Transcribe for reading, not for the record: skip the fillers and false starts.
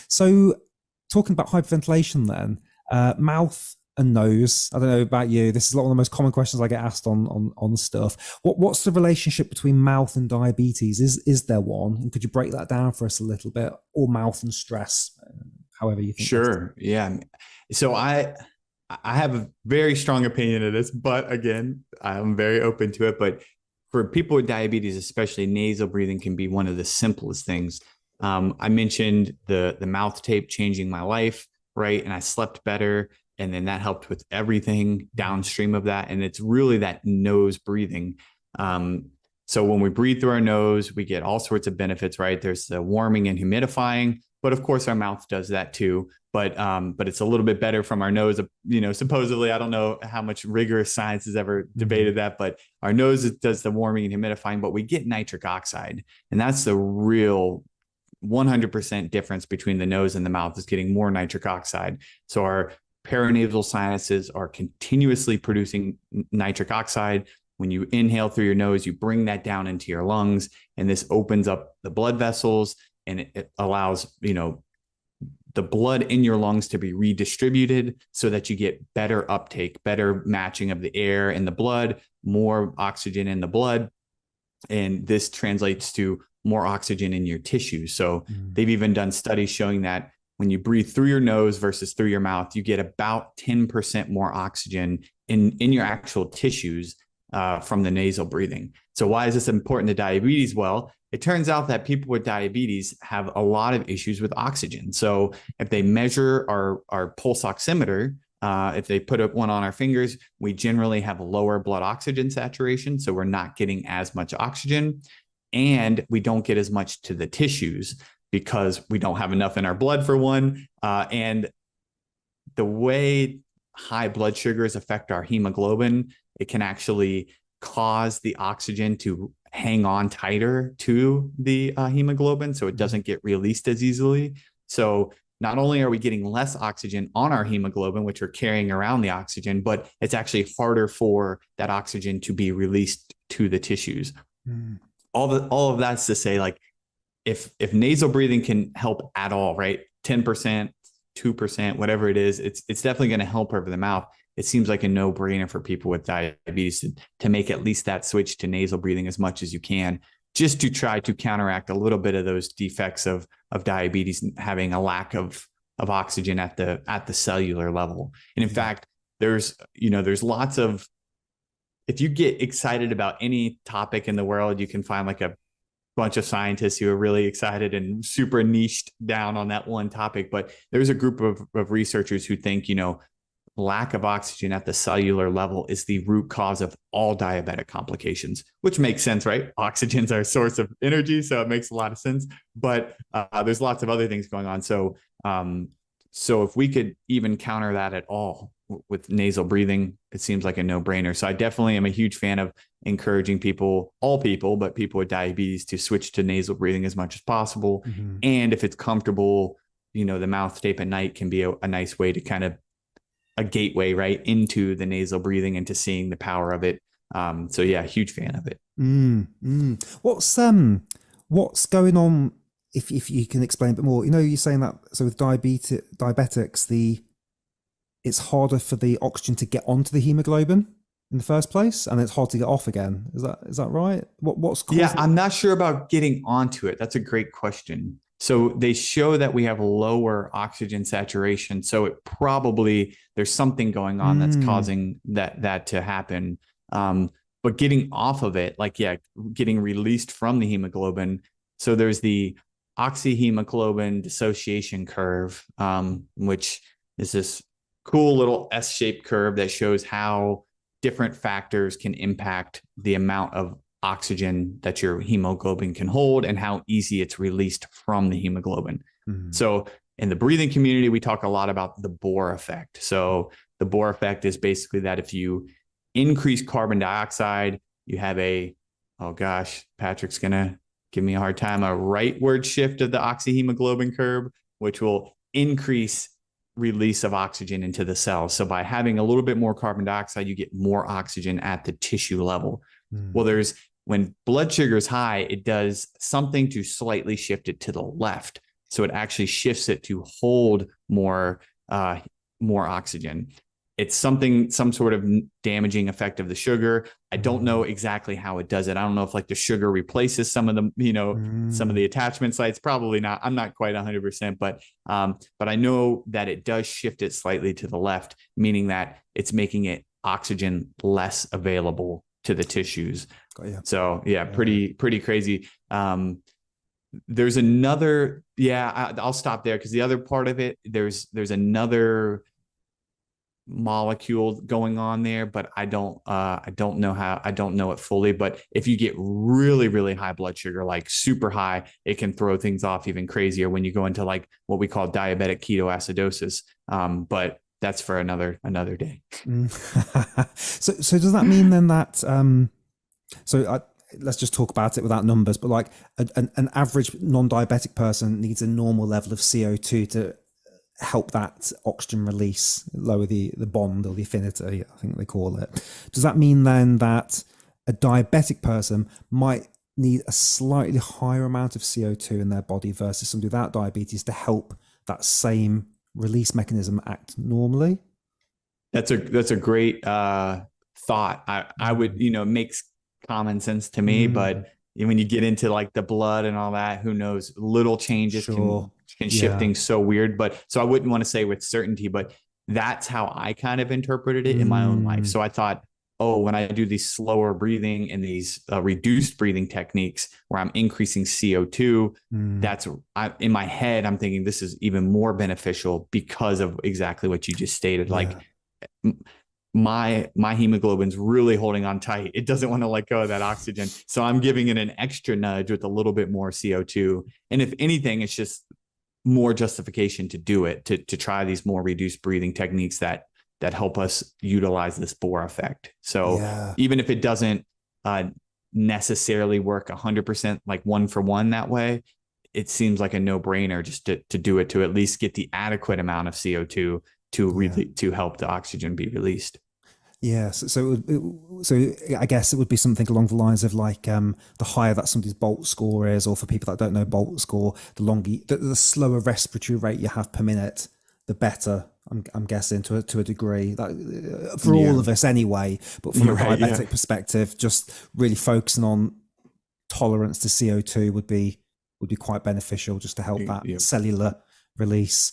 So talking about hyperventilation then, mouth and nose. I don't know about you. This is one of the most common questions I get asked on stuff. What's the relationship between mouth and diabetes? Is there one? And could you break that down for us a little bit? Or mouth and stress, however you think. Sure. Yeah. So I have a very strong opinion of this, but again, I'm very open to it. But for people with diabetes, especially, nasal breathing can be one of the simplest things. I mentioned the mouth tape changing my life, right? And I slept better. And then that helped with everything downstream of that. And it's really that nose breathing. So when we breathe through our nose, we get all sorts of benefits, right? There's the warming and humidifying, but of course our mouth does that too. But it's a little bit better from our nose. Supposedly, I don't know how much rigorous science has ever debated that, but our nose does the warming and humidifying, but we get nitric oxide. And that's the real 100% difference between the nose and the mouth, is getting more nitric oxide. So our paranasal sinuses are continuously producing nitric oxide. When you inhale through your nose, you bring that down into your lungs, and this opens up the blood vessels, and it allows, the blood in your lungs to be redistributed so that you get better uptake, better matching of the air in the blood, more oxygen in the blood. And this translates to more oxygen in your tissues. So they've even done studies showing that when you breathe through your nose versus through your mouth, you get about 10% more oxygen in your actual tissues from the nasal breathing. So why is this important to diabetes? Well, it turns out that people with diabetes have a lot of issues with oxygen. So if they measure our pulse oximeter, if they put one on our fingers, we generally have lower blood oxygen saturation. So we're not getting as much oxygen, and we don't get as much to the tissues because we don't have enough in our blood, for one. And the way high blood sugars affect our hemoglobin, it can actually cause the oxygen to hang on tighter to the hemoglobin, so it doesn't get released as easily. So not only are we getting less oxygen on our hemoglobin, which are carrying around the oxygen, but it's actually harder for that oxygen to be released to the tissues. All of that's to say, like, if nasal breathing can help at all, right? 10%, 2%, whatever it is, it's definitely going to help over the mouth. It seems like a no-brainer for people with diabetes to make at least that switch to nasal breathing as much as you can, just to try to counteract a little bit of those defects of diabetes, having a lack of oxygen at the cellular level. And in fact, there's lots of, if you get excited about any topic in the world, you can find like a bunch of scientists who are really excited and super niched down on that one topic. But there's a group of researchers who think, lack of oxygen at the cellular level is the root cause of all diabetic complications, which makes sense, right? Oxygen's our source of energy, so it makes a lot of sense. But there's lots of other things going on. So if we could even counter that at all with nasal breathing, it seems like a no-brainer. So I definitely am a huge fan of encouraging all people, but people with diabetes, to switch to nasal breathing as much as possible. And if it's comfortable, the mouth tape at night can be a nice way to kind of a gateway right into the nasal breathing and to seeing the power of it. So yeah, huge fan of it. What's going on, if you can explain a bit more? You're saying that, so with diabetics, it's harder for the oxygen to get onto the hemoglobin in the first place, and it's hard to get off again. Is that right? What's causing? Yeah, I'm not sure about getting onto it. That's a great question. So they show that we have lower oxygen saturation. So there's something going on that's causing that to happen. But getting off of it, getting released from the hemoglobin. So there's the oxyhemoglobin dissociation curve, which is this cool little S-shaped curve that shows how different factors can impact the amount of oxygen that your hemoglobin can hold and how easy it's released from the hemoglobin. So in the breathing community, we talk a lot about the Bohr effect. So the Bohr effect is basically that if you increase carbon dioxide, you have Patrick's going to give me a hard time, a rightward shift of the oxyhemoglobin curve, which will increase release of oxygen into the cells. So by having a little bit more carbon dioxide, you get more oxygen at the tissue level. Well, when blood sugar is high, it does something to slightly shift it to the left. So it actually shifts it to hold more oxygen. It's some sort of damaging effect of the sugar. I don't know exactly how it does it. I don't know if like the sugar replaces some of the, some of the attachment sites. Probably not. I'm not quite 100%, but I know that it does shift it slightly to the left, meaning that it's making it oxygen less available to the tissues. So yeah, pretty crazy. There's another, I'll stop there because the other part of it, there's another molecule going on there, but I don't know it fully. But if you get really, really high blood sugar, like super high, it can throw things off even crazier when you go into like what we call diabetic ketoacidosis. But that's for another day. So does that mean then that let's just talk about it without numbers, but like an average non-diabetic person needs a normal level of CO2 to help that oxygen release, lower the bond or the affinity, I think they call it. Does that mean then that a diabetic person might need a slightly higher amount of CO2 in their body versus somebody without diabetes to help that same release mechanism act normally? That's a great thought. I would, it makes common sense to me, but when you get into like the blood and all that, who knows, little changes can shift things so weird. But so I wouldn't want to say with certainty, but that's how I kind of interpreted it in my own life. So I thought, oh, when I do these slower breathing and these reduced breathing techniques where I'm increasing CO2, in my head, I'm thinking this is even more beneficial because of exactly what you just stated. Like my hemoglobin's really holding on tight. It doesn't want to let go of that oxygen. So I'm giving it an extra nudge with a little bit more CO2. And if anything, it's just more justification to do it, to try these more reduced breathing techniques that help us utilize this Bohr effect. So even if it doesn't necessarily work 100% like one for one that way, it seems like a no-brainer just to do it, to at least get the adequate amount of CO2 to help the oxygen be released. Yes. So I guess it would be something along the lines of like the higher that somebody's Bolt score is, or for people that don't know Bolt score, the slower respiratory rate you have per minute, the better. I'm guessing to a degree, that for all of us anyway. But from a diabetic perspective, just really focusing on tolerance to CO2 would be quite beneficial, just to help that cellular release.